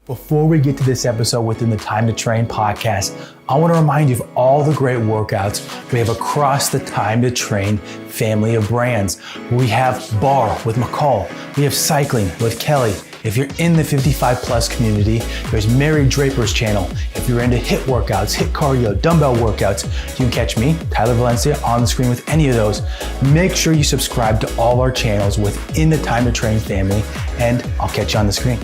Before we get to this episode within the Time to Train podcast, I want to remind you of all the great workouts we have across the Time to Train family of brands. We have Bar with McCall. We have Cycling with Kelly. If you're in the 55 plus community, there's Mary Draper's channel. If you're into HIIT workouts, HIIT cardio, dumbbell workouts, you can catch me, Tyler Valencia, on the screen with any of those. Make sure you subscribe to all our channels within the Time to Train family, and I'll catch you on the screen.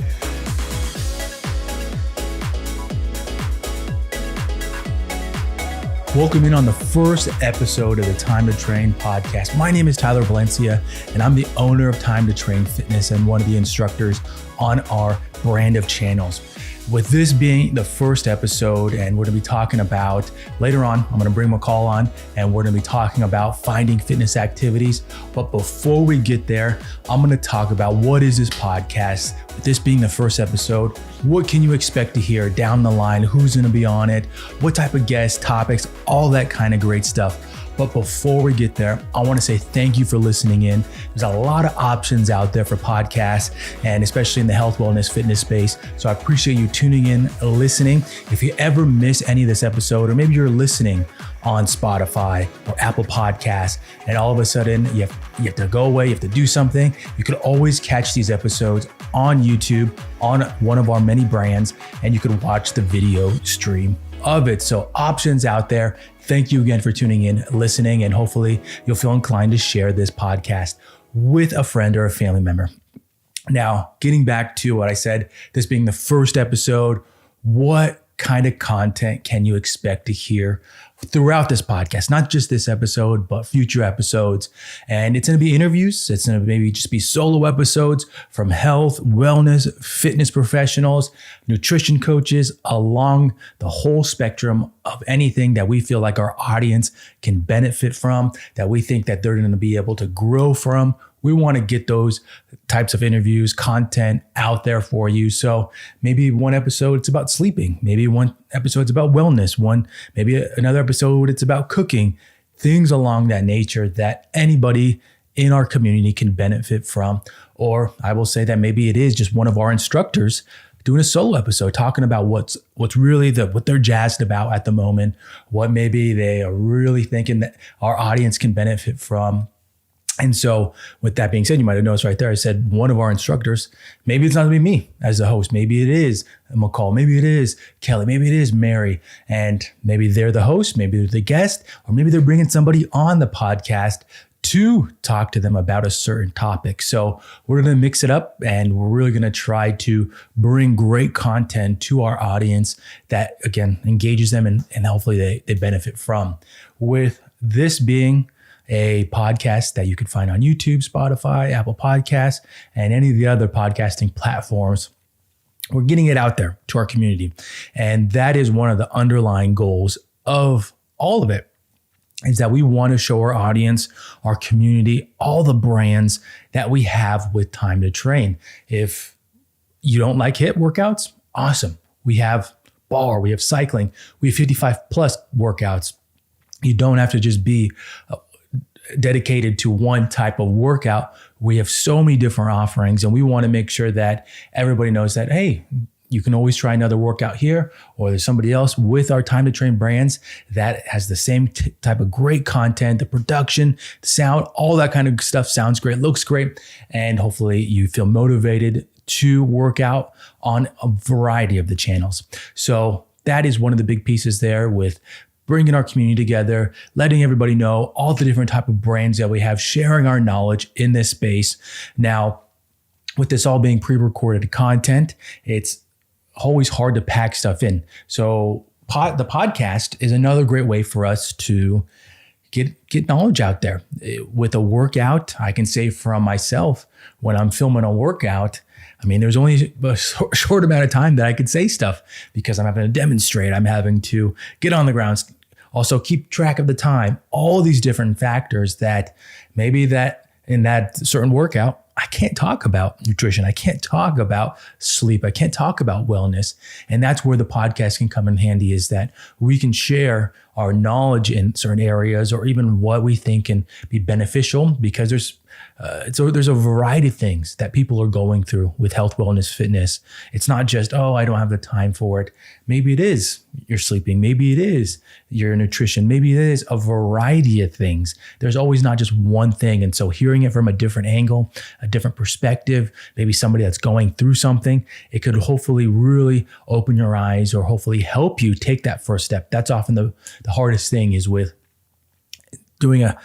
Welcome in on the first episode of the Time to Train podcast. My name is Tyler Valencia, and I'm the owner of Time to Train Fitness and one of the instructors on our brand of channels. With this being the first episode, and we're going to be talking about, later on, I'm going to bring McCall on, and we're going to be talking about finding fitness activities. But before we get there, I'm going to talk about what is this podcast. With this being the first episode, what can you expect to hear down the line? Who's going to be on it? What type of guests, topics, all that kind of great stuff. But before we get there, I want to say thank you for listening in. There's a lot of options out there for podcasts, and especially in the health, wellness, fitness space. So I appreciate you tuning in, listening. If you ever miss any of this episode, or maybe you're listening on Spotify or Apple Podcasts, and all of a sudden you have to go away, you have to do something, you can always catch these episodes on YouTube, on one of our many brands, and you can watch the video stream of it. So options out there. Thank you again for tuning in, listening, and hopefully you'll feel inclined to share this podcast with a friend or a family member. Now, getting back to what I said, this being the first episode, what kind of content can you expect to hear throughout this podcast? Not just this episode, but future episodes. And it's going to be interviews. It's going to maybe just be solo episodes from health, wellness, fitness professionals, nutrition coaches, along the whole spectrum of anything that we feel like our audience can benefit from, that we think that they're going to be able to grow from. We want to get those types of interviews, content out there for you. So maybe one episode it's about sleeping. Maybe one episode it's about wellness. Maybe another episode it's about cooking. Things along that nature that anybody in our community can benefit from. Or I will say that maybe it is just one of our instructors doing a solo episode, talking about what's really what they're jazzed about at the moment, what maybe they are really thinking that our audience can benefit from. And so with that being said, you might have noticed right there, I said one of our instructors. Maybe it's not going to be me as the host. Maybe it is McCall. Maybe it is Kelly. Maybe it is Mary. And maybe they're the host. Maybe they're the guest. Or maybe they're bringing somebody on the podcast to talk to them about a certain topic. So we're going to mix it up, and we're really going to try to bring great content to our audience that, again, engages them and hopefully they benefit from. With this being a podcast that you can find on YouTube, Spotify, Apple Podcasts, and any of the other podcasting platforms. We're getting it out there to our community. And that is one of the underlying goals of all of it, is that we want to show our audience, our community, all the brands that we have with Time to Train. If you don't like HIIT workouts, awesome. We have Bar, we have Cycling, we have 55 plus workouts. You don't have to just be dedicated to one type of workout. We have so many different offerings, and we want to make sure that everybody knows that, hey, you can always try another workout here, or there's somebody else with our Time to Train brands that has the same type of great content, the production, the sound, all that kind of stuff sounds great, looks great, and hopefully you feel motivated to work out on a variety of the channels. So that is one of the big pieces there, with bringing our community together, letting everybody know all the different type of brands that we have, sharing our knowledge in this space. Now, with this all being pre-recorded content, it's always hard to pack stuff in. So the podcast is another great way for us to get knowledge out there. With a workout, I can say from myself, when I'm filming a workout, I mean, there's only a short amount of time that I could say stuff, because I'm having to demonstrate, I'm having to get on the ground, also keep track of the time, all these different factors that maybe that in that certain workout, I can't talk about nutrition. I can't talk about sleep. I can't talk about wellness. And that's where the podcast can come in handy, is that we can share our knowledge in certain areas, or even what we think can be beneficial, because there's So there's a variety of things that people are going through with health, wellness, fitness. It's not just, oh, I don't have the time for it. Maybe it is your sleeping. Maybe it is your nutrition. Maybe it is a variety of things. There's always not just one thing. And so hearing it from a different angle, a different perspective, maybe somebody that's going through something, it could hopefully really open your eyes or hopefully help you take that first step. That's often the hardest thing is with doing a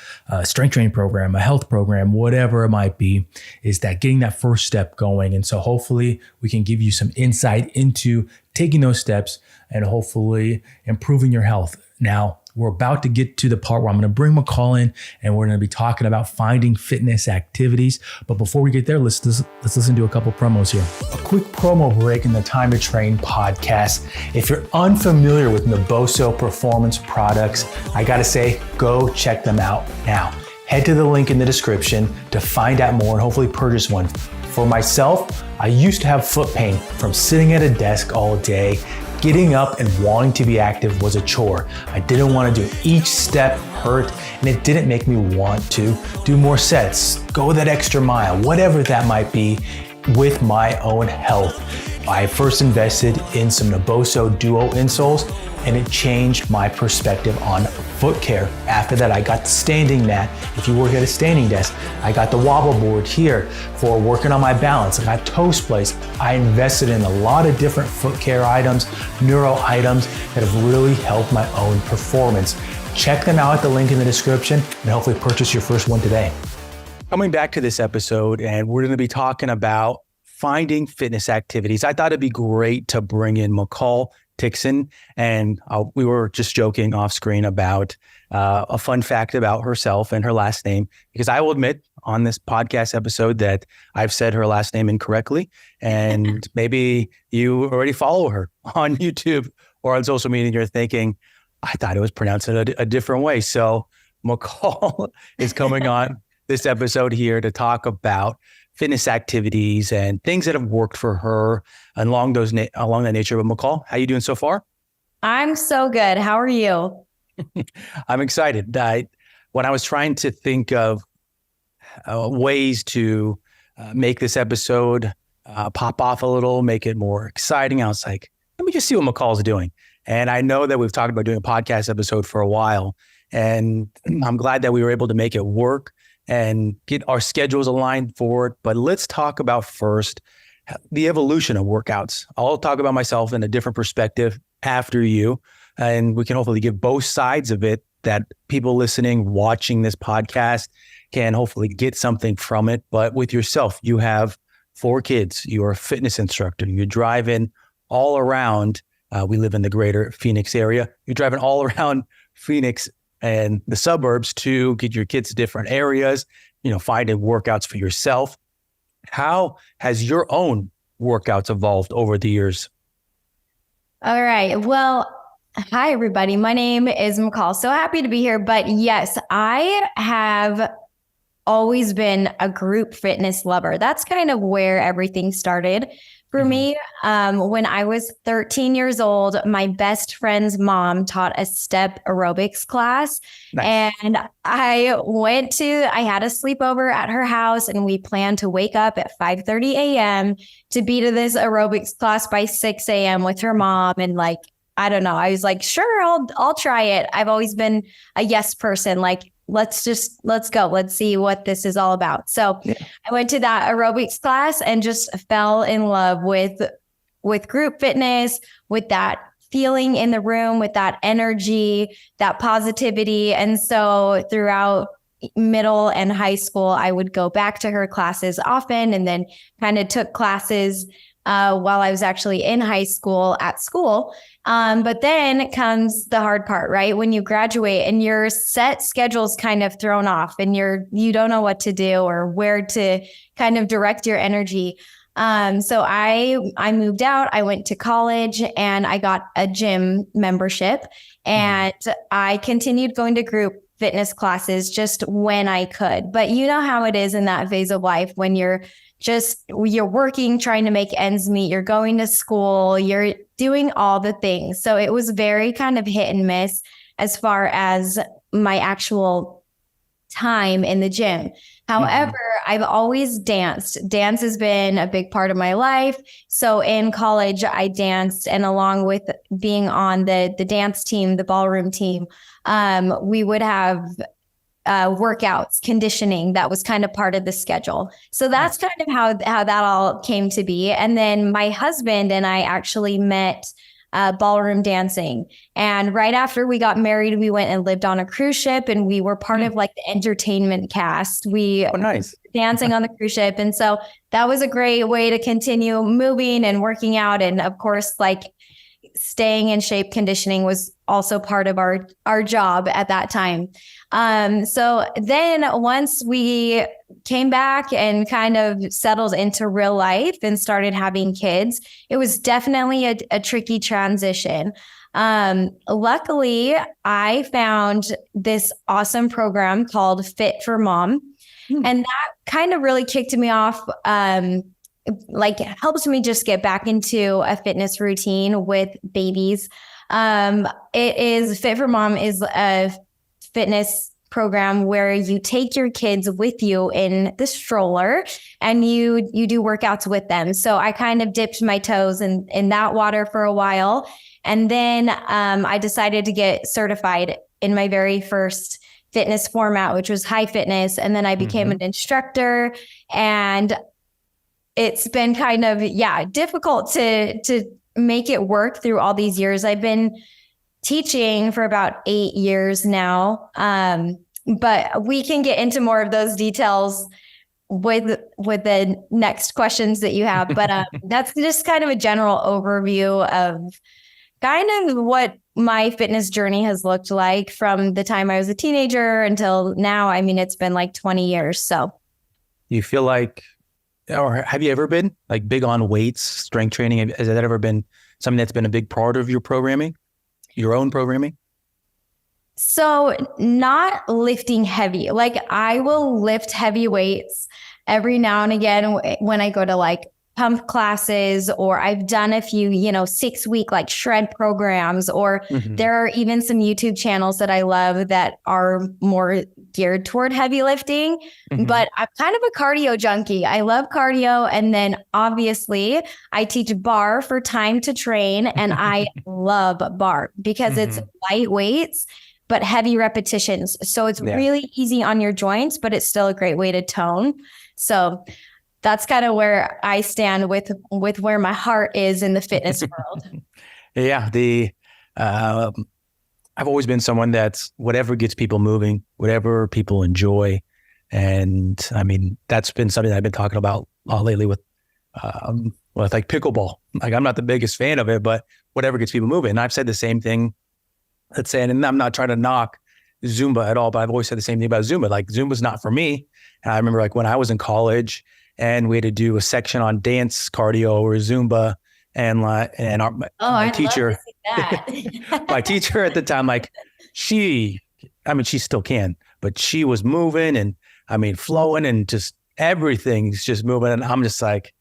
strength training program, a health program, whatever it might be, is that getting that first step going. And so hopefully we can give you some insight into taking those steps and hopefully improving your health. Now, we're about to get to the part where I'm going to bring McCall in and we're going to be talking about finding fitness activities. But before we get there, let's listen to a couple promos here. A quick promo break in the Time to Train podcast. If you're unfamiliar with Naboso Performance products, I got to say, go check them out now. Head to the link in the description to find out more and hopefully purchase one. For myself, I used to have foot pain from sitting at a desk all day. Getting up and wanting to be active was a chore. I didn't want to do it. Each step hurt and it didn't make me want to do more sets, go that extra mile, whatever that might be with my own health. I first invested in some Naboso Duo insoles and it changed my perspective on foot care. After that, I got the standing mat. If you work at a standing desk, I got the wobble board here for working on my balance. I got toe splays. I invested in a lot of different foot care items, neuro items that have really helped my own performance. Check them out at the link in the description and hopefully purchase your first one today. Coming back to this episode, and we're going to be talking about finding fitness activities. I thought it'd be great to bring in McCall Tycksen, and we were just joking off screen about a fun fact about herself and her last name, because I will admit on this podcast episode that I've said her last name incorrectly, and maybe you already follow her on YouTube or on social media and you're thinking, I thought it was pronounced a different way. So McCall is coming on this episode here to talk about fitness activities and things that have worked for her along that nature. But McCall, how you doing so far? I'm so good. How are you? I'm excited. When I was trying to think of ways to make this episode pop off a little, make it more exciting, I was like, let me just see what McCall's doing. And I know that we've talked about doing a podcast episode for a while, and I'm glad that we were able to make it work and get our schedules aligned for it. But let's talk about first the evolution of workouts. I'll talk about myself in a different perspective after you, and we can hopefully give both sides of it that people listening, watching this podcast can hopefully get something from it. But with yourself, you have 4 kids, you're a fitness instructor, you're driving all around. We live in the greater Phoenix area. You're driving all around Phoenix and the suburbs to get your kids to different areas, finding workouts for yourself. How has your own workouts evolved over the years? All right. Well, hi, everybody. My name is McCall. So happy to be here. But yes, I have always been a group fitness lover. That's kind of where everything started. For me, when I was 13 years old, my best friend's mom taught a step aerobics class. Nice. And I had a sleepover at her house, and we planned to wake up at 5:30 a.m. to be to this aerobics class by 6 a.m. with her mom. And I don't know, I was like, sure, I'll try it. I've always been a yes person. Let's go. Let's see what this is all about. So yeah. I went to that aerobics class and just fell in love with group fitness, with that feeling in the room, with that energy, that positivity. And so throughout middle and high school, I would go back to her classes often, and then kind of took classes while I was actually in high school at school. But then comes the hard part, right? When you graduate and your set schedule's kind of thrown off and you don't know what to do or where to kind of direct your energy. So I moved out, I went to college, and I got a gym membership, and I continued going to group fitness classes just when I could. But you know how it is in that phase of life when you're working, trying to make ends meet, you're going to school, you're doing all the things. So it was very kind of hit and miss as far as my actual time in the gym. However, I've always danced. Dance has been a big part of my life. So in college, I danced, and along with being on the dance team, the ballroom team, we would have workouts, conditioning. That was kind of part of the schedule. So that's kind of how that all came to be. And then my husband and I actually met ballroom dancing. And right after we got married, we went and lived on a cruise ship, and we were part of like the entertainment cast. We nice. dancing on the cruise ship. And so that was a great way to continue moving and working out. And of course, like staying in shape, conditioning was also part of our job at that time. So then once we came back and kind of settled into real life and started having kids, it was definitely a tricky transition. Luckily, I found this awesome program called Fit for Mom. And that kind of really kicked me off, like helps me just get back into a fitness routine with babies. Fit for Mom is a fitness program where you take your kids with you in the stroller and you do workouts with them. So I kind of dipped my toes in that water for a while. And then I decided to get certified in my very first fitness format, which was high fitness. And then I became an instructor, and it's been kind of, difficult to make it work through all these years. I've been teaching for about 8 years now. But we can get into more of those details with the next questions that you have. But that's just kind of a general overview of kind of what my fitness journey has looked like from the time I was a teenager until now. I mean, it's been like 20 years. So you feel like, or have you ever been like big on weights, strength training? Has that ever been something that's been a big part of your programming, your own programming? So not lifting heavy. Like I will lift heavy weights every now and again when I go to like pump classes, or I've done a few, 6-week like shred programs, or there are even some YouTube channels that I love that are more geared toward heavy lifting. But I'm kind of a cardio junkie. I love cardio. And then obviously I teach bar for Time to Train, and I love bar because it's light weights but heavy repetitions. So it's really easy on your joints, but it's still a great way to tone. So that's kind of where I stand with where my heart is in the fitness world. Yeah. I've always been someone that's whatever gets people moving, whatever people enjoy. And I mean, that's been something that I've been talking about lately with like pickleball. Like I'm not the biggest fan of it, but whatever gets people moving. And I've said the same thing. Let's say, and I'm not trying to knock Zumba at all, but I've always said the same thing about Zumba. Like Zumba's not for me. And I remember like when I was in college and we had to do a section on dance cardio or Zumba, and my teacher, my teacher at the time, like she still can, but she was moving and flowing and just everything's just moving. And I'm just like,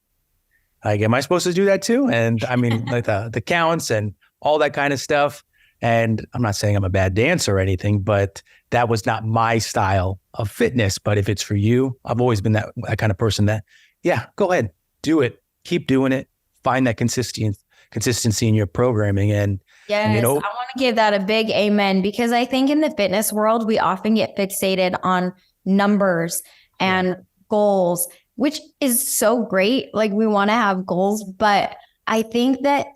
am I supposed to do that too? And like the counts and all that kind of stuff. And I'm not saying I'm a bad dancer or anything, but that was not my style of fitness. But if it's for you, I've always been that kind of person that, go ahead, do it, keep doing it, find that consistency in your programming. And yes, I want to give that a big amen, because I think in the fitness world, we often get fixated on numbers and goals, which is so great. Like we want to have goals, but I think that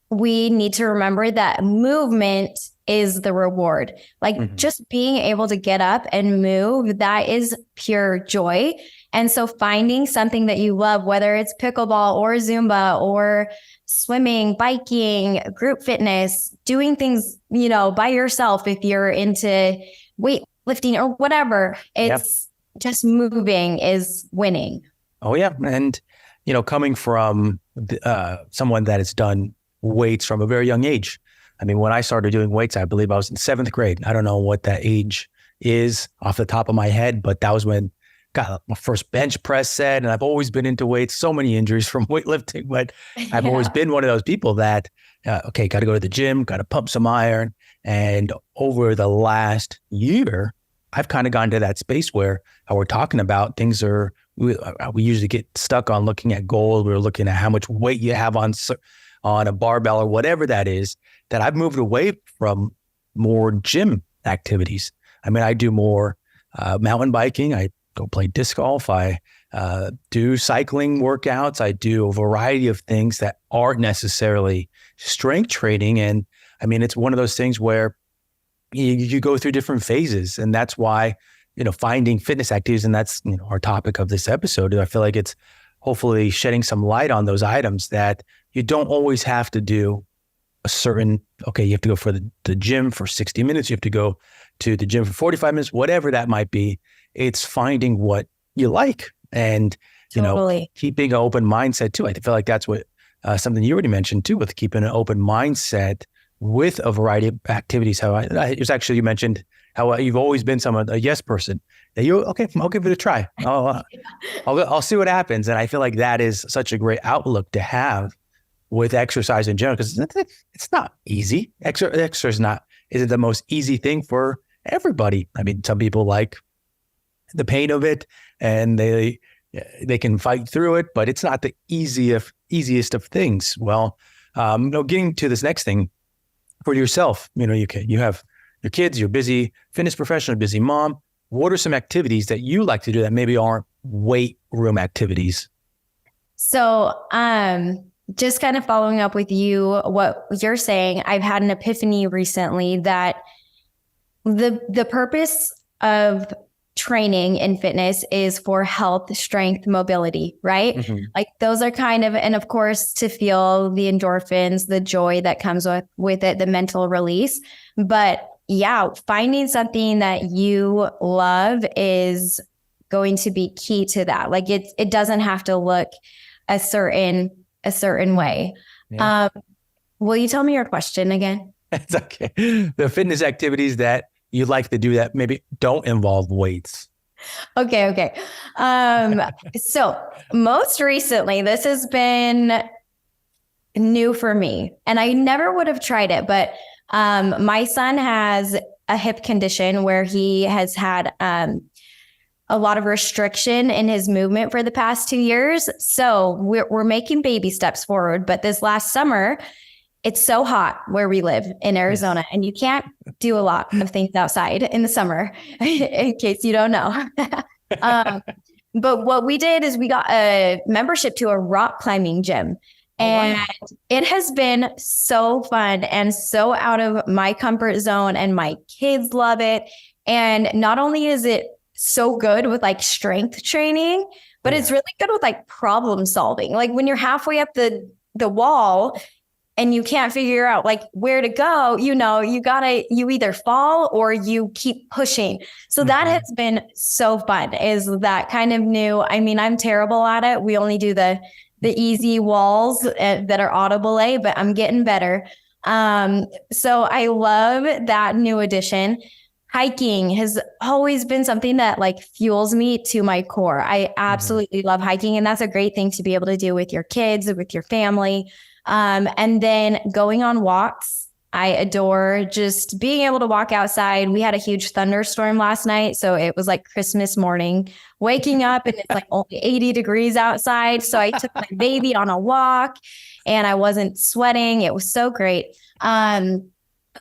we need to remember that movement is the reward. Like just being able to get up and move, that is pure joy. And so finding something that you love, whether it's pickleball or Zumba or swimming, biking, group fitness, doing things, by yourself, if you're into weightlifting or whatever, it's just moving is winning. Oh yeah. And, coming from someone that has done weights from a very young age. When I started doing weights, I believe I was in 7th grade. I don't know what that age is off the top of my head, but that was when I got my first bench press set. And I've always been into weights, so many injuries from weightlifting, but I've always been one of those people that, got to go to the gym, got to pump some iron. And over the last year, I've kind of gone to that space where how we're talking about things are, we usually get stuck on looking at goals. We're looking at how much weight you have on a barbell or whatever that is, that I've moved away from more gym activities. I mean, I do more mountain biking. I go play disc golf. I do cycling workouts. I do a variety of things that aren't necessarily strength training. And I mean, it's one of those things where you go through different phases. And that's why, finding fitness activities, and that's, our topic of this episode. I feel like it's hopefully shedding some light on those items that you don't always have to do a certain, you have to go for the gym for 60 minutes. You have to go to the gym for 45 minutes, whatever that might be. It's finding what you like and, keeping an open mindset too. I feel like that's what something you already mentioned too, with keeping an open mindset with a variety of activities. It was actually, you mentioned how you've always been a yes person. That I'll give it a try. I'll see what happens. And I feel like that is such a great outlook to have with exercise in general, because it's not easy. Exercise isn't the most easy thing for everybody. I mean, some people like the pain of it and they can fight through it, but it's not the easiest of things. Well, getting to this next thing for yourself, you have your kids, you're busy fitness professional, busy mom. What are some activities that you like to do that maybe aren't weight room activities? So, just kind of following up with what you're saying, I've had an epiphany recently that the purpose of training in fitness is for health, strength, mobility, right? Mm-hmm. Like those are and of course, to feel the endorphins, the joy that comes with it, the mental release. But yeah, finding something that you love is going to be key to that. Like it doesn't have to look a certain way. Yeah. Will you tell me your question again? It's okay. The fitness activities that you like to do that maybe don't involve weights. Okay. So most recently, this has been new for me and I never would have tried it, but my son has a hip condition where he has had a lot of restriction in his movement for the past 2 years. So we're making baby steps forward. But this last summer, it's so hot where we live in Arizona, and you can't do a lot of things outside in the summer, in case you don't know. But what we did is we got a membership to a rock climbing gym. And it has been so fun and so out of my comfort zone, and my kids love it. And not only is it so good with like strength training, but it's really good with like problem solving. Like when you're halfway up the wall and you can't figure out like where to go, you either fall or you keep pushing. So that has been so fun. Is that kind of new? I mean, I'm terrible at it. We only do the easy walls that are audible A, but I'm getting better. So I love that new addition. Hiking has always been something that like fuels me to my core. I absolutely love hiking. And that's a great thing to be able to do with your kids, with your family. And then going on walks. I adore just being able to walk outside. We had a huge thunderstorm last night. So it was like Christmas morning, waking up and it's like only 80 degrees outside. So I took my baby on a walk and I wasn't sweating. It was so great.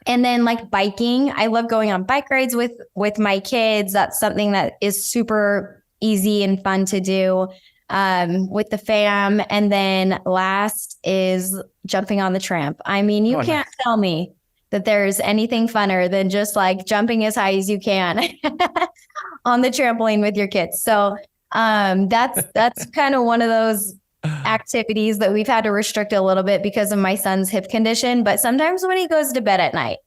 And then like biking, I love going on bike rides with my kids. That's something that is super easy and fun to do with the fam. And then last is jumping on the tramp. I mean, you can't tell me that there's anything funner than just like jumping as high as you can on the trampoline with your kids. So that's kind of one of those activities that we've had to restrict a little bit because of my son's hip condition. But sometimes when he goes to bed at night,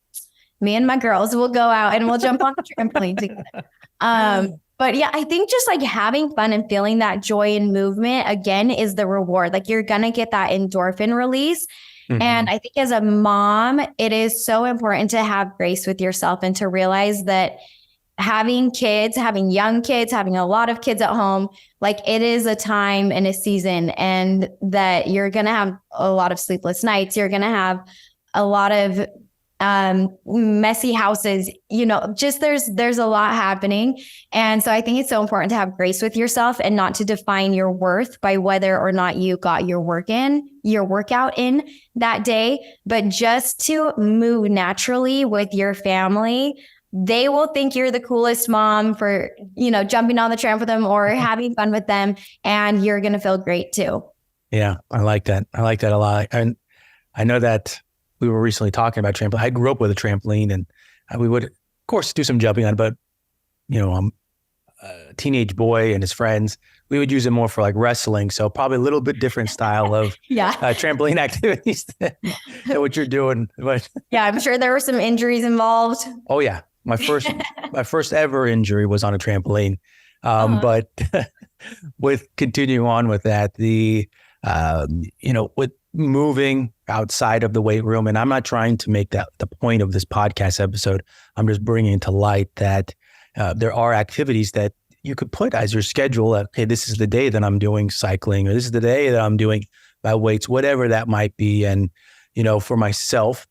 me and my girls will go out and we'll jump on the trampoline together. But yeah, I think just like having fun and feeling that joy and movement again is the reward. Like you're going to get that endorphin release. Mm-hmm. And I think as a mom, it is so important to have grace with yourself and to realize that having kids, having young kids, having a lot of kids at home, like it is a time and a season, and that you're going to have a lot of sleepless nights. You're going to have a lot of messy houses, just there's a lot happening. And so I think it's so important to have grace with yourself and not to define your worth by whether or not you got your workout in that day, but just to move naturally with your family. They will think you're the coolest mom for, jumping on the tramp with them or having fun with them. And you're going to feel great too. Yeah, I like that. I like that a lot. And I know that we were recently talking about trampoline. I grew up with a trampoline and we would, of course, do some jumping on it, but, I'm a teenage boy and his friends, we would use it more for like wrestling. So probably a little bit different style of trampoline activities than what you're doing. But yeah, I'm sure there were some injuries involved. Oh yeah. My first ever injury was on a trampoline. But with continuing on with that, with moving outside of the weight room, and I'm not trying to make that the point of this podcast episode. I'm just bringing to light that there are activities that you could put as your schedule. Okay, this is the day that I'm doing cycling, or this is the day that I'm doing my weights, whatever that might be. And, for myself,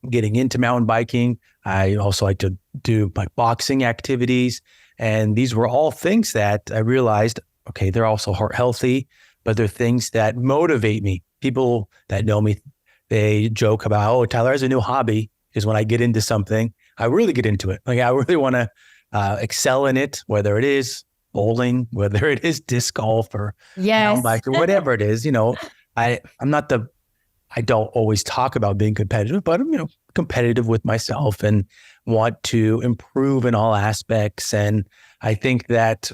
getting into mountain biking, I also like to do my boxing activities. And these were all things that I realized, okay, they're also heart healthy, but they're things that motivate me. People that know me, they joke about, oh, Tyler has a new hobby, because when I get into something, I really get into it. Like I really want to excel in it, whether it is bowling, whether it is disc golf or mountain bike or whatever it is. I don't always talk about being competitive, but I'm, competitive with myself and want to improve in all aspects. And I think that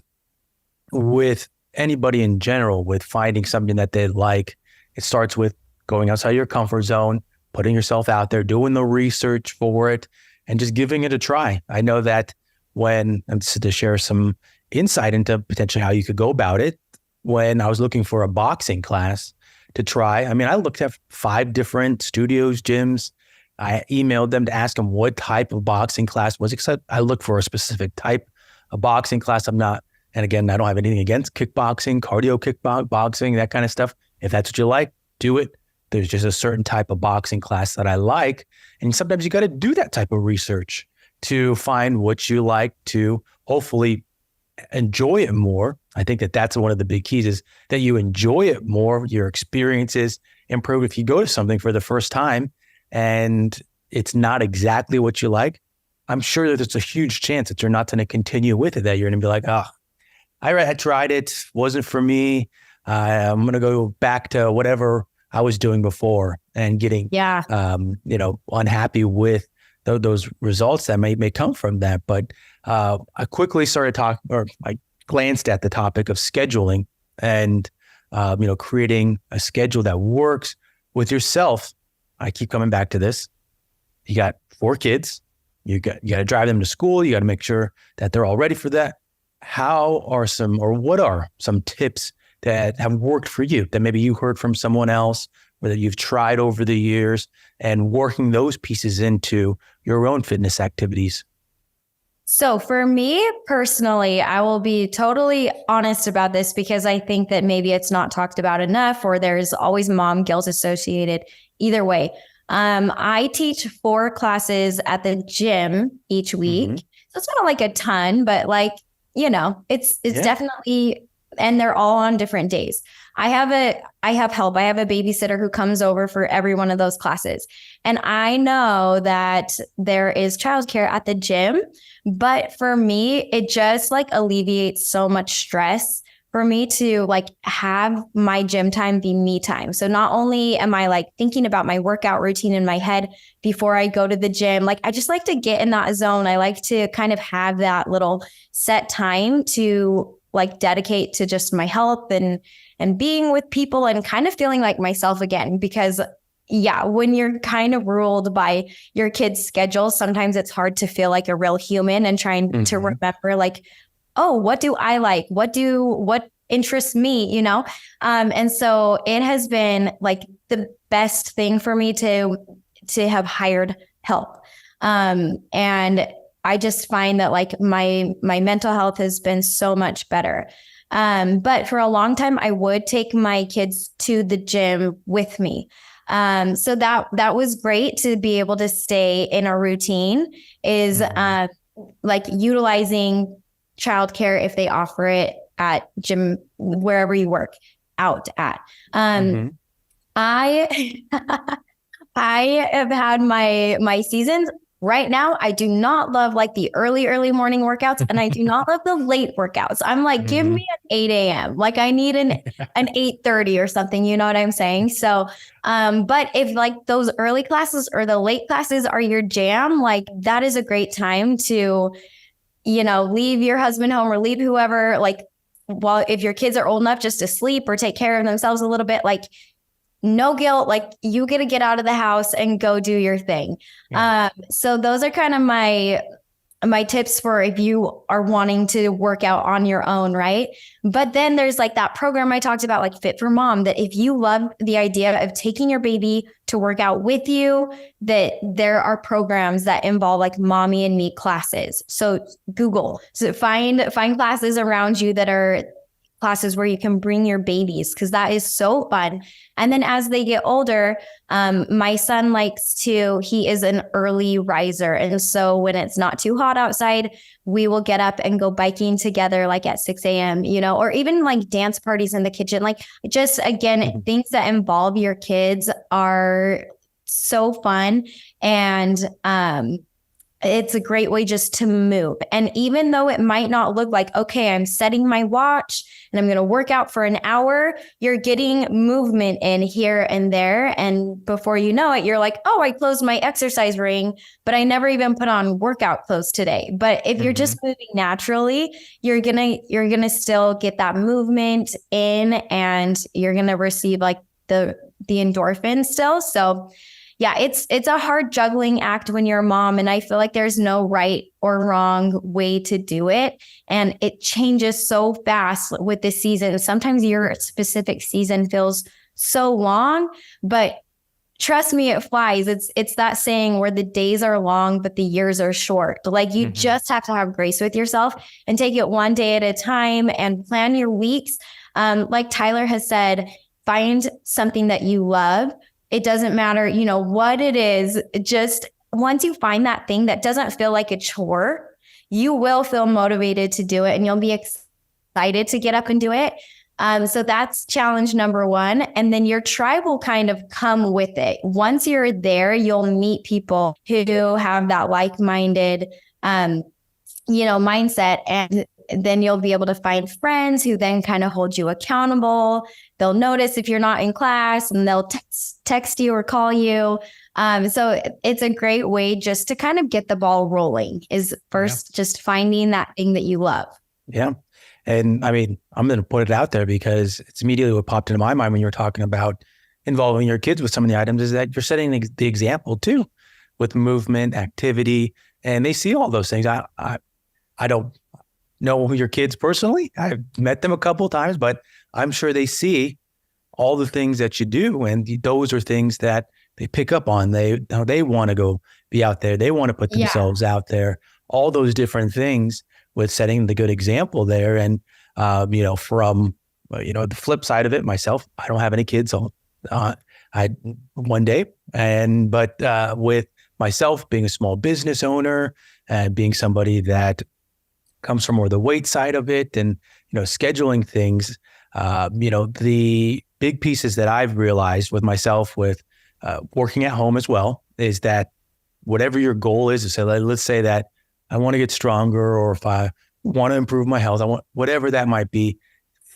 with anybody in general, with finding something that they like, it starts with going outside your comfort zone, putting yourself out there, doing the research for it, and just giving it a try. I know that and to share some insight into potentially how you could go about it, when I was looking for a boxing class to try, I looked at 5 different studios, gyms. I emailed them to ask them what type of boxing class was it, because I look for a specific type of boxing class. And again, I don't have anything against kickboxing, cardio kickboxing, that kind of stuff. If that's what you like, do it. There's just a certain type of boxing class that I like. And sometimes you got to do that type of research to find what you like, to hopefully enjoy it more. I think that that's one of the big keys, is that you enjoy it more. Your experiences improve. If you go to something for the first time and it's not exactly what you like, I'm sure that there's a huge chance that you're not going to continue with it, that you're going to be like, I tried it, wasn't for me. I'm going to go back to whatever I was doing before, and getting, unhappy with those results that may come from that. But I quickly started I glanced at the topic of scheduling and, creating a schedule that works with yourself. I keep coming back to this. You got 4 kids. You got to drive them to school. You got to make sure that they're all ready for that. What are some tips that have worked for you, that maybe you heard from someone else, or that you've tried over the years, and working those pieces into your own fitness activities? So for me personally, I will be totally honest about this, because I think that maybe it's not talked about enough, or there's always mom guilt associated. Either way, I teach 4 classes at the gym each week. Mm-hmm. So it's not like a ton, but it's definitely, and they're all on different days. I have help. I have a babysitter who comes over for every one of those classes. And I know that there is childcare at the gym, but for me, it just alleviates so much stress for me to have my gym time be me time. So not only am I thinking about my workout routine in my head before I go to the gym, I just like to get in that zone. I like to kind of have that little set time to dedicate to just my health and being with people and kind of feeling like myself again. Because when you're kind of ruled by your kid's schedule, sometimes it's hard to feel like a real human and trying to remember oh, what do I like? What interests me, And so it has been the best thing for me to have hired help. And I just find that my mental health has been so much better. But for a long time, I would take my kids to the gym with me. So that was great to be able to stay in a routine, is like utilizing childcare if they offer it at gym, wherever you work out at. I I have had my seasons. Right now, I do not love like the early morning workouts, and I do not love the late workouts. I'm like, give me an 8 a.m. Like I need an 8:30 or something. You know what I'm saying? So, but if like those early classes or the late classes are your jam, like that is a great time to, leave your husband home or leave whoever, like, while if your kids are old enough just to sleep or take care of themselves a little bit, like no guilt, like you get to get out of the house and go do your thing. Yeah. So those are kind of my tips for if you are wanting to work out on your own, right? But then there's like that program I talked about, like Fit for Mom, that if you love the idea of taking your baby to work out with you, that there are programs that involve like mommy and me classes. So Google, so find classes around you that are classes where you can bring your babies, because that is so fun. And then as they get older, my son he is an early riser. And so when it's not too hot outside, we will get up and go biking together, like at 6 a.m., or even like dance parties in the kitchen. Like just, again, things that involve your kids are so fun. And, it's a great way just to move. And even though it might not look like, okay, I'm setting my watch and I'm going to work out for an hour, you're getting movement in here and there. And before you know it, you're like, oh, I closed my exercise ring, but I never even put on workout clothes today. But if you're just moving naturally, you're going to still get that movement in, and you're going to receive like the endorphins still. So yeah, it's a hard juggling act when you're a mom, and I feel like there's no right or wrong way to do it. And it changes so fast with the season. Sometimes your specific season feels so long, but trust me, it flies. It's that saying where the days are long, but the years are short. Like you just have to have grace with yourself and take it one day at a time and plan your weeks. Like Tyler has said, find something that you love. It doesn't matter, what it is. Just once you find that thing that doesn't feel like a chore, you will feel motivated to do it, and you'll be excited to get up and do it. So that's challenge number one. And then your tribe will kind of come with it. Once you're there, you'll meet people who have that like-minded, mindset. And then you'll be able to find friends who then kind of hold you accountable. They'll notice if you're not in class, and they'll text you or call you. So it's a great way just to kind of get the ball rolling, is first just finding that thing that you love. Yeah. And I mean, I'm going to put it out there because it's immediately what popped into my mind when you were talking about involving your kids with some of the items, is that you're setting the example too, with movement, activity, and they see all those things. I don't know your kids personally. I've met them a couple of times, but I'm sure they see all the things that you do, and those are things that they pick up on. They want to go be out there. They want to put themselves out there. All those different things with setting the good example there. And from the flip side of it, myself, I don't have any kids. So I one day, but with myself being a small business owner and being somebody that comes from more the weight side of it, and scheduling things, the big pieces that I've realized with myself with working at home as well, is that whatever your goal is, so let's say that I want to get stronger, or if I want to improve my health, whatever that might be,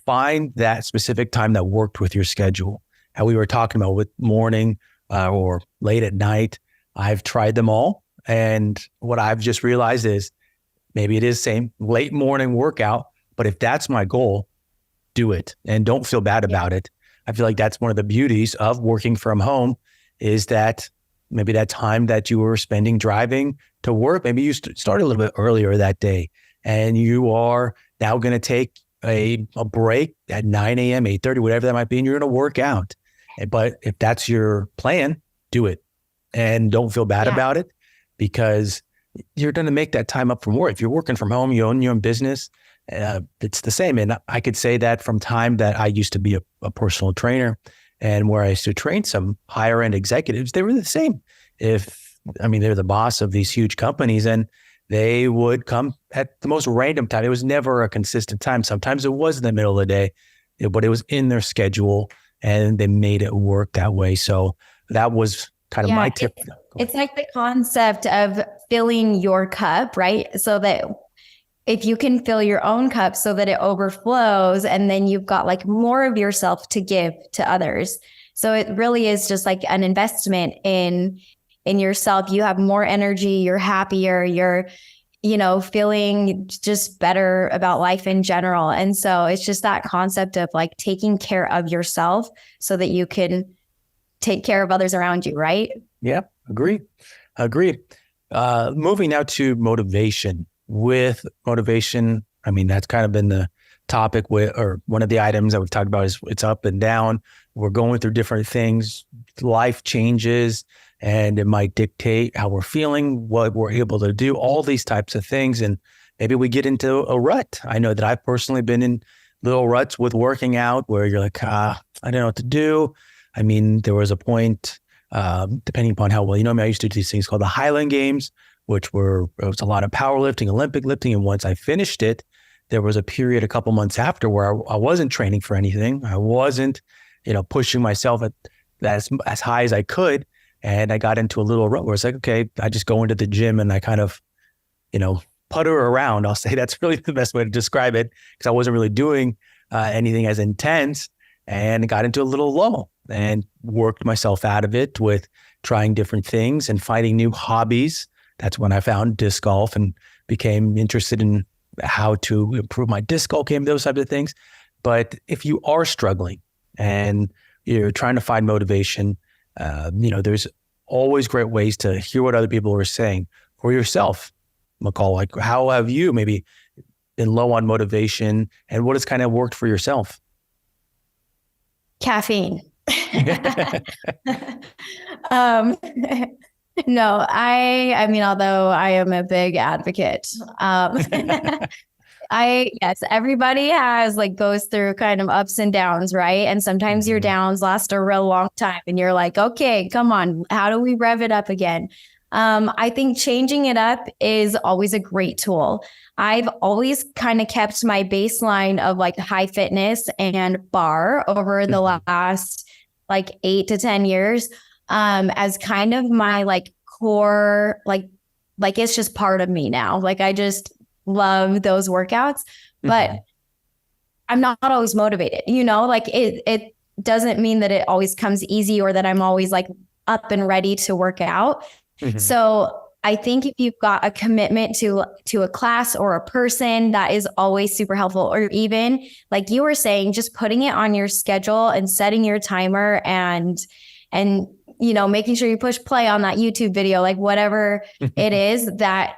find that specific time that worked with your schedule. How we were talking about with morning or late at night, I've tried them all, and what I've just realized is, maybe it is same late morning workout, but if that's my goal, do it and don't feel bad about it. I feel like that's one of the beauties of working from home, is that maybe that time that you were spending driving to work, maybe you started a little bit earlier that day, and you are now going to take a break at 9 a.m., 8:30, whatever that might be, and you're going to work out. But if that's your plan, do it and don't feel bad about it, because you're going to make that time up from work. If you're working from home, you own your own business, it's the same. And I could say that from time that I used to be a personal trainer, And where I used to train some higher end executives, they were the same. They're the boss of these huge companies, and they would come at the most random time. It was never a consistent time. Sometimes it was in the middle of the day, but it was in their schedule and they made it work that way. So that was kind of my tip. It's like the concept of filling your cup, right? So that if you can fill your own cup so that it overflows, and then you've got like more of yourself to give to others. So it really is just like an investment in yourself. You have more energy, you're happier, you're, feeling just better about life in general. And so it's just that concept of like taking care of yourself so that you can take care of others around you, right? Yeah, agree. Moving now to motivation. With motivation, that's kind of been the topic or one of the items that we've talked about is it's up and down. We're going through different things. Life changes, and it might dictate how we're feeling, what we're able to do, all these types of things. And maybe we get into a rut. I know that I've personally been in little ruts with working out where you're like, I don't know what to do. There was a point, depending upon how well, I used to do these things called the Highland Games, it was a lot of powerlifting, Olympic lifting. And once I finished it, there was a period a couple months after where I wasn't training for anything. I wasn't, pushing myself as high as I could. And I got into a little rut where it's like, okay, I just go into the gym and I kind of, putter around. I'll say that's really the best way to describe it, because I wasn't really doing anything as intense, and got into a little lull and worked myself out of it with trying different things and finding new hobbies. That's when I found disc golf and became interested in how to improve my disc golf game, those types of things. But if you are struggling and you're trying to find motivation, there's always great ways to hear what other people are saying for yourself. McCall, like how have you maybe been low on motivation, and what has kind of worked for yourself? Caffeine. No, although I am a big advocate, yes, everybody goes through kind of ups and downs, right? And sometimes your downs last a real long time and you're like, okay, come on, how do we rev it up again? I think changing it up is always a great tool. I've always kind of kept my baseline of like high fitness and bar over the last 8 to 10 years. As kind of my core, it's just part of me now. I just love those workouts, but I'm not always motivated, it doesn't mean that it always comes easy or that I'm always up and ready to work out. So I think if you've got a commitment to a class or a person, that is always super helpful. Or even like you were saying, just putting it on your schedule and setting your timer and making sure you push play on that YouTube video, whatever it is, that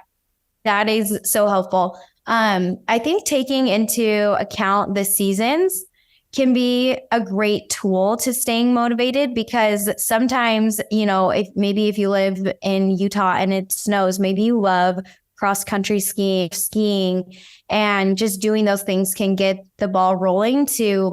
is so helpful. I think taking into account the seasons can be a great tool to staying motivated, because sometimes, if you live in Utah and it snows, maybe you love cross-country skiing, and just doing those things can get the ball rolling to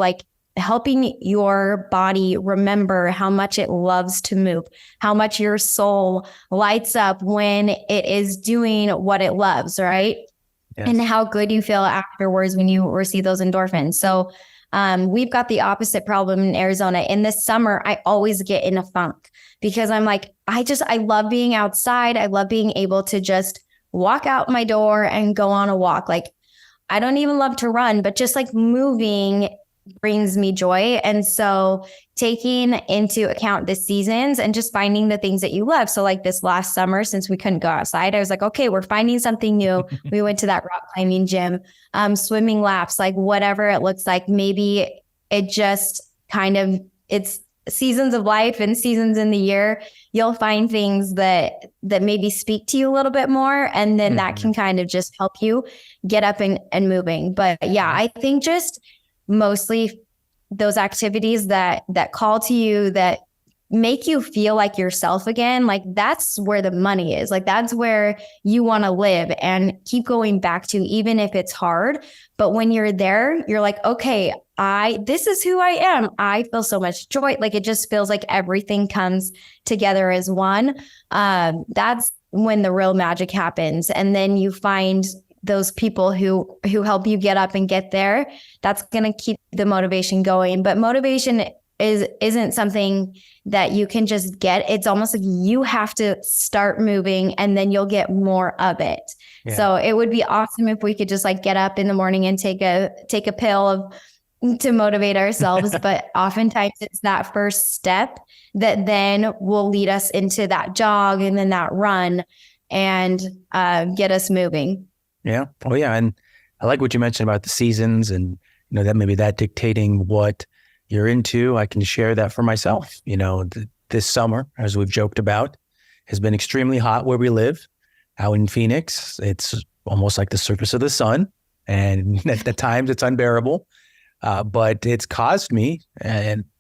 helping your body remember how much it loves to move, how much your soul lights up when it is doing what it loves, right? Yes. And how good you feel afterwards when you receive those endorphins. So we've got the opposite problem in Arizona. In the summer, I always get in a funk because I'm I love being outside. I love being able to just walk out my door and go on a walk. I don't even love to run, but just moving brings me joy. And so taking into account the seasons and just finding the things that you love. So this last summer, since we couldn't go outside, I was okay, we're finding something new. We went to that rock climbing gym, swimming laps, whatever it looks like. Maybe it just it's seasons of life and seasons in the year. You'll find things that maybe speak to you a little bit more. And then that can kind of just help you get up and moving. But yeah, I think just mostly those activities that call to you, that make you feel like yourself again, like that's where the money is. Like that's where you want to live and keep going back to, even if it's hard. But when you're there, you're like, okay, this is who I am. I feel so much joy. Like it just feels like everything comes together as one. That's when the real magic happens. And then you find those people who help you get up and get there. That's going to keep the motivation going. But motivation isn't something that you can just get. It's almost like you have to start moving and then you'll get more of it. Yeah. So it would be awesome if we could just like get up in the morning and take a pill to motivate ourselves. But oftentimes it's that first step that then will lead us into that jog and then that run and get us moving. Yeah. Oh yeah. And I like what you mentioned about the seasons and, that maybe that dictating what you're into. I can share that for myself. This summer, as we've joked about, has been extremely hot where we live out in Phoenix. It's almost like the surface of the sun. And at times it's unbearable. But it's caused me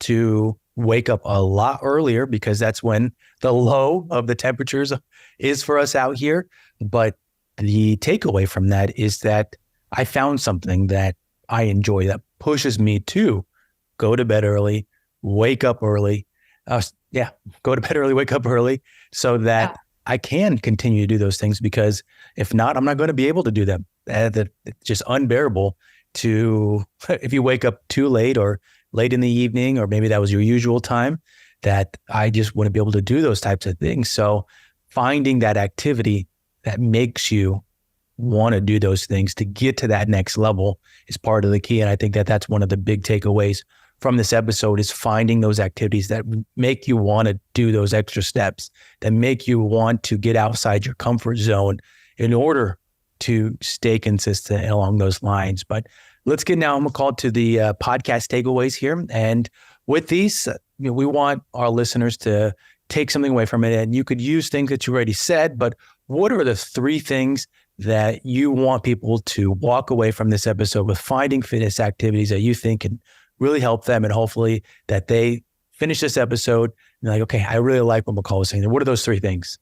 to wake up a lot earlier because that's when the low of the temperatures is for us out here. But the takeaway from that is that I found something that I enjoy that pushes me to go to bed early, wake up early. Go to bed early, wake up early so that I can continue to do those things, because if not, I'm not going to be able to do them. It's just unbearable if you wake up too late or late in the evening, or maybe that was your usual time, that I just wouldn't be able to do those types of things. So finding that activity that makes you want to do those things to get to that next level is part of the key. And I think that that's one of the big takeaways from this episode, is finding those activities that make you want to do those extra steps, that make you want to get outside your comfort zone in order to stay consistent along those lines. But let's get now, McCall, to the podcast takeaways here. And with these, we want our listeners to take something away from it. And you could use things that you already said, but what are the 3 things that you want people to walk away from this episode with, finding fitness activities that you think can really help them, and hopefully that they finish this episode and like, okay, I really like what McCall was saying. What are those 3 things?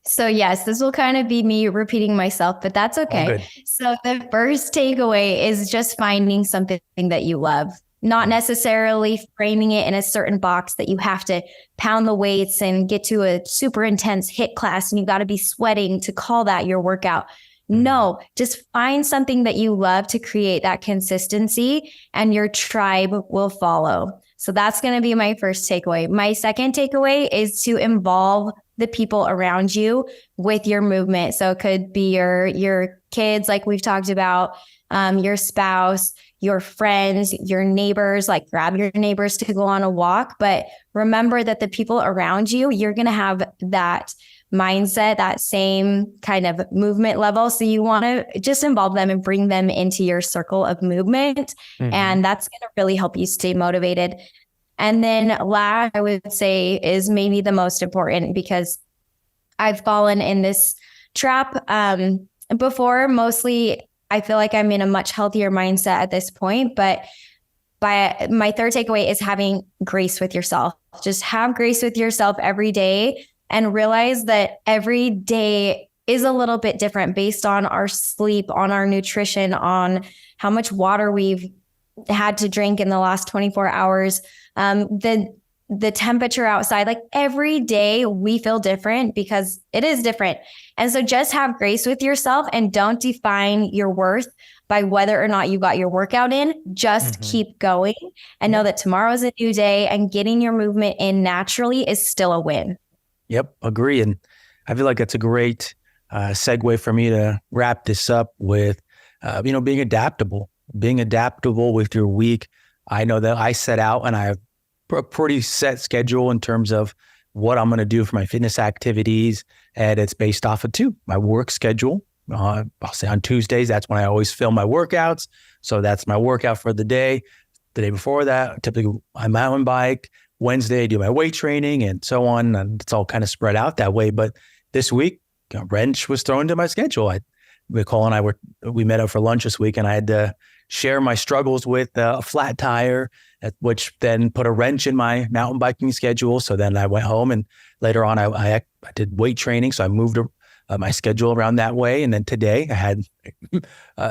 So yes, this will kind of be me repeating myself, but that's okay. So the first takeaway is just finding something that you love, not necessarily framing it in a certain box that you have to pound the weights and get to a super intense HIIT class and you got to be sweating to call that your workout. No, just find something that you love to create that consistency, and your tribe will follow. So that's going to be my first takeaway. My second takeaway is to involve the people around you with your movement. So it could be your kids, like we've talked about, your spouse, your friends, your neighbors, like grab your neighbors to go on a walk. But remember that the people around you, you're going to have that mindset, that same kind of movement level. So you want to just involve them and bring them into your circle of movement. Mm-hmm. And that's going to really help you stay motivated. And then last, I would say, is maybe the most important, because I've fallen in this trap before. Mostly, I feel like I'm in a much healthier mindset at this point. But my third takeaway is having grace with yourself. Just have grace with yourself every day, and realize that every day is a little bit different based on our sleep, on our nutrition, on how much water we've had to drink in the last 24 hours. The temperature outside, like every day we feel different because it is different. And so just have grace with yourself and don't define your worth by whether or not you got your workout in. Just keep going and know that tomorrow is a new day, and getting your movement in naturally is still a win. Yep, agree. And I feel like that's a great segue for me to wrap this up with, being adaptable with your week. I know that I set out and I have a pretty set schedule in terms of what I'm going to do for my fitness activities. And it's based off of my work schedule. I'll say on Tuesdays, that's when I always film my workouts. So that's my workout for the day. The day before that, typically I mountain bike. Wednesday, I do my weight training and so on. And it's all kind of spread out that way. But this week, a wrench was thrown into my schedule. McCall and I we met up for lunch this week, and I had to share my struggles with a flat tire which then put a wrench in my mountain biking schedule. So then I went home, and later on I did weight training. So I moved my schedule around that way. And then today I had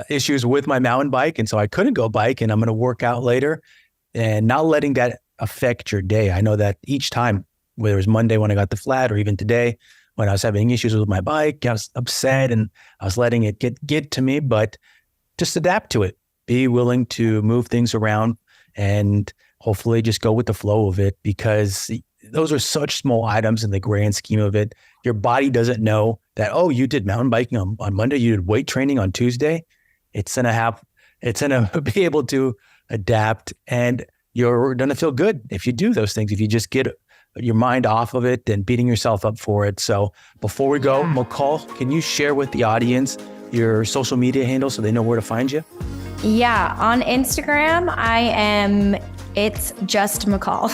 issues with my mountain bike. And so I couldn't go bike, and I'm going to work out later, and not letting that affect your day. I know that each time, whether it was Monday when I got the flat, or even today when I was having issues with my bike, I was upset and I was letting it get to me, but just adapt to it. Be willing to move things around and hopefully just go with the flow of it, because those are such small items in the grand scheme of it. Your body doesn't know that, oh, you did mountain biking on Monday, you did weight training on Tuesday. It's going to be able to adapt, and you're going to feel good if you do those things, if you just get your mind off of it and beating yourself up for it. So before we go, McCall, can you share with the audience your social media handle so they know where to find you? Yeah, on Instagram, it's just McCall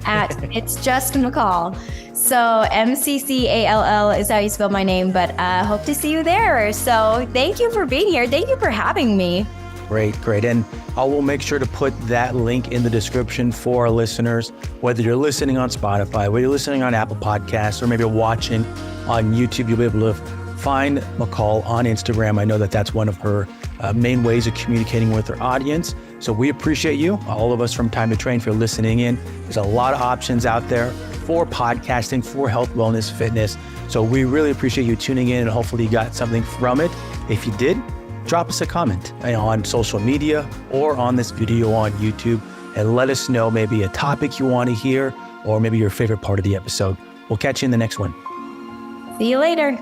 at It's Just McCall. So MCCALL is how you spell my name, but hope to see you there. So thank you for being here. Thank you for having me. Great. And I will make sure to put that link in the description for our listeners, whether you're listening on Spotify, whether you're listening on Apple Podcasts, or maybe you're watching on YouTube. You'll be able to find McCall on Instagram. I know that that's one of her main ways of communicating with her audience. So we appreciate you, all of us from Time to Train, for listening in. There's a lot of options out there for podcasting, for health, wellness, fitness. So we really appreciate you tuning in, and hopefully you got something from it. If you did, drop us a comment on social media or on this video on YouTube, and let us know maybe a topic you want to hear, or maybe your favorite part of the episode. We'll catch you in the next one. See you later.